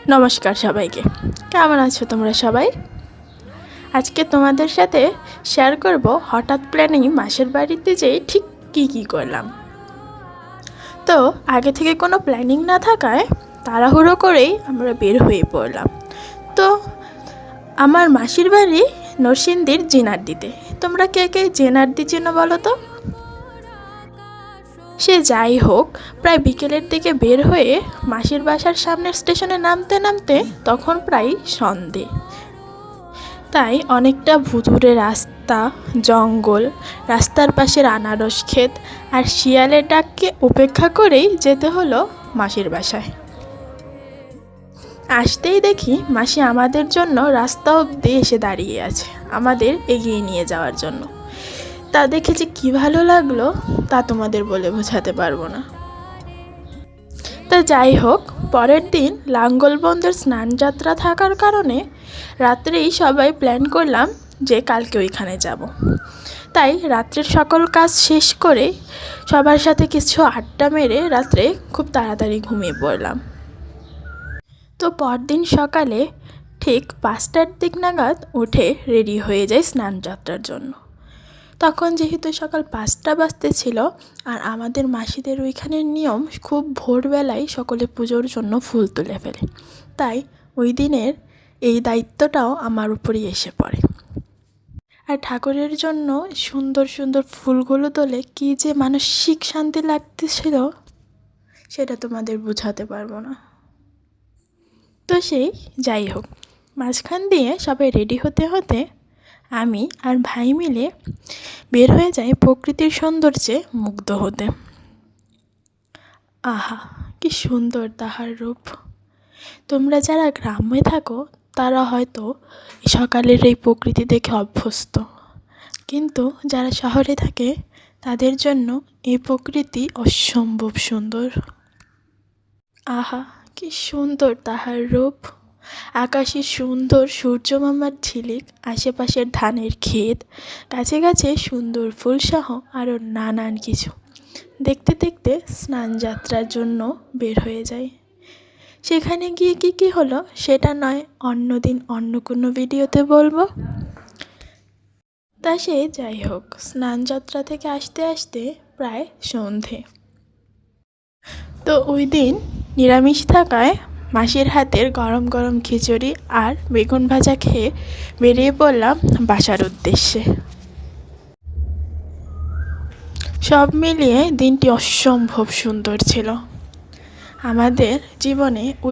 নমস্কার সবাইকে। কেমন আছো তোমরা সবাই? আজকে তোমাদের সাথে শেয়ার করব হঠাৎ প্ল্যানিং মাসির বাড়িতে যেয়ে ঠিক কী করলাম। তো আগে থেকে কোনো প্ল্যানিং না থাকায় তাড়াহুড়ো করেই আমরা বের হয়ে পড়লাম। তো আমার মাসির বাড়ি নরসিংদীর জিনারদিতে। তোমরা কে কে জিনারদি চেনো বলো তো? সে যাই হোক, প্রায় বিকেলের দিকে বের হয়ে মাসির বাসার সামনের স্টেশনে নামতে নামতে তখন প্রায় সন্ধে। তাই অনেকটা ভুতুড়ে রাস্তা, জঙ্গল, রাস্তার পাশের আনারস ক্ষেত আর শিয়ালের ডাককে উপেক্ষা করেই যেতে হলো মাসির বাসায়। আসতেই দেখি মাসি আমাদের জন্য রাস্তা অবধি এসে দাঁড়িয়ে আছে, আমাদের এগিয়ে নিয়ে যাওয়ার জন্য। তা দেখে যে কী ভালো লাগলো তা তোমাদের বলে বোঝাতে পারবো না। তা যাই হোক, পরের দিন লাঙ্গলবন্দর স্নানযাত্রা থাকার কারণে রাত্রেই সবাই প্ল্যান করলাম যে কালকে ওইখানে যাব। তাই রাত্রের সকল কাজ শেষ করে সবার সাথে কিছু আড্ডা মেরে রাত্রে খুব তাড়াতাড়ি ঘুমিয়ে পড়লাম। তো পরদিন সকালে ঠিক 5টার দিক নাগাদ উঠে রেডি হয়ে যাই স্নানযাত্রার জন্য। তখন যেহেতু সকাল 5টা বাজতে ছিল আর আমাদের মাসিদের ওইখানের নিয়ম খুব ভোরবেলায় সকলে পুজোর জন্য ফুল তুলে ফেলে, তাই ওই দিনের এই দায়িত্বটাও আমার উপরেই এসে পড়ে। আর ঠাকুরের জন্য সুন্দর সুন্দর ফুলগুলো তোলে কী যে মানসিক শান্তি লাগতেছিল সেটা তোমাদের বোঝাতে পারবো না। তো সেই যাই হোক, মাঝখান দিয়ে সবাই রেডি হতে হতে আমি আর ভাই মিলে বের হয়ে যাই প্রকৃতির সৌন্দর্যে মুগ্ধ হতে। আহা, কি সুন্দর তাহার রূপ! তোমরা যারা গ্রামে থাকো তারা হয়তো সকালের এই প্রকৃতি দেখে অভ্যস্ত, কিন্তু যারা শহরে থাকে তাদের জন্য এই প্রকৃতি অসম্ভব সুন্দর। আহা, কি সুন্দর তাহার রূপ! আকাশে সুন্দর সূর্যমামার ঝিলিক, আশেপাশের ধানের ক্ষেত, গাছে গাছে সুন্দর ফুলসহ আরও নানান কিছু। দেখতে দেখতে স্নানযাত্রার জন্য বের হয়ে যায়। সেখানে গিয়ে কী হলো সেটা নয় অন্যদিন অন্য কোনো ভিডিওতে বলবো। তা সে যাই হোক, স্নানযাত্রা থেকে আসতে আসতে প্রায় সন্ধে। তো ওই দিন নিরামিষ থাকায় মাসির হাতের গরম গরম খিচুড়ি আর বেগুন ভাজা খেয়ে বেরিয়ে পড়লাম বাসার উদ্দেশ্যে। সব মিলিয়ে দিনটি অসম্ভব সুন্দর ছিল। আমাদের জীবনে